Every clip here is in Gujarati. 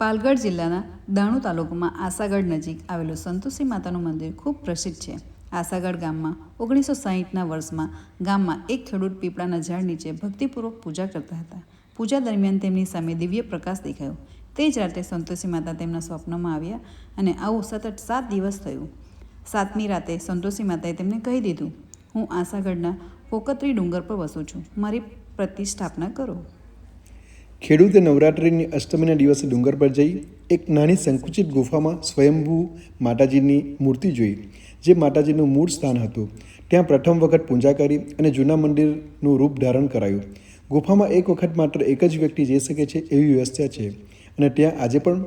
પાલગઢ જિલ્લાના દાણુ તાલુકામાં આસાગઢ નજીક આવેલું સંતોષી માતાનું મંદિર ખૂબ પ્રસિદ્ધ છે. આસાગઢ ગામમાં 1960ના વર્ષમાં ગામમાં એક ખેડૂત પીપળાના ઝાડ નીચે ભક્તિપૂર્વક પૂજા કરતા હતા. પૂજા દરમિયાન તેમની સામે દિવ્ય પ્રકાશ દેખાયો. તે જ રાતે સંતોષી માતા તેમના સ્વપ્નમાં આવ્યા અને આવું સતત 7 દિવસ થયું. 7મી રાતે સંતોષી માતાએ તેમને કહી દીધું, હું આસાગઢના કોકત્રી ડુંગર પર વસું છું, મારી પ્રતિષ્ઠાપના કરો. ખેડૂતે નવરાત્રિની અષ્ટમીના દિવસે ડુંગર પર જઈ એક નાની સંકુચિત ગુફામાં સ્વયંભૂ માતાજીની મૂર્તિ જોઈ, જે માતાજીનું મૂળ સ્થાન હતું. ત્યાં પ્રથમ વખત પૂજા કરી અને જૂના મંદિરનું રૂપ ધારણ કરાયું. ગુફામાં એક વખત માત્ર એક જ વ્યક્તિ જઈ શકે છે એવી વ્યવસ્થા છે અને ત્યાં આજે પણ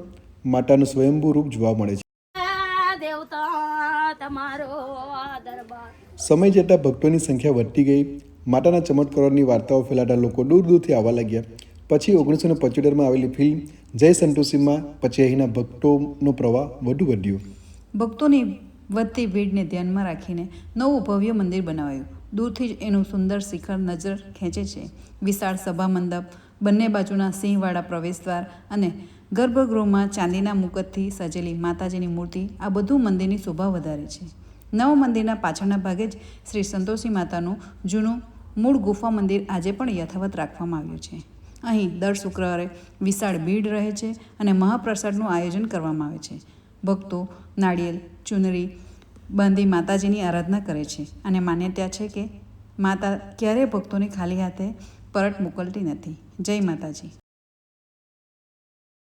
માતાનું સ્વયંભૂ રૂપ જોવા મળે છે. સમય જતાં ભક્તોની સંખ્યા વધતી ગઈ. માતાના ચમત્કારોની વાર્તાઓ ફેલાતા લોકો દૂર દૂરથી આવવા લાગ્યા. પછી 1975માં આવેલી ફિલ્મ જય સંતોષીમાં પછી અહીંના ભક્તોનો પ્રવાહ વધુ વધ્યો. ભક્તોની વધતી ભીડને ધ્યાનમાં રાખીને નવું ભવ્ય મંદિર બનાવાયું. દૂરથી જ એનું સુંદર શિખર નજર ખેંચે છે. વિશાળ સભા મંડપ, બંને બાજુના સિંહવાળા પ્રવેશદ્વાર અને ગર્ભગૃહમાં ચાંદીના મુકટથી સજેલી માતાજીની મૂર્તિ આ બધું મંદિરની શોભા વધારે છે. નવ મંદિરના પાછળના ભાગે જ શ્રી સંતોષી માતાનું જૂનું મૂળ ગુફા મંદિર આજે પણ યથાવત રાખવામાં આવ્યું છે. અહીં દર શુક્રવારે વિશાળ ભીડ રહે છે અને મહાપ્રસાદનું આયોજન કરવામાં આવે છે. ભક્તો નાળિયેર, ચુનરી બાંધી માતાજીની આરાધના કરે છે અને માન્યતા છે કે માતા ક્યારેય ભક્તોને ખાલી હાથે પરત મોકલતી નથી. જય માતાજી.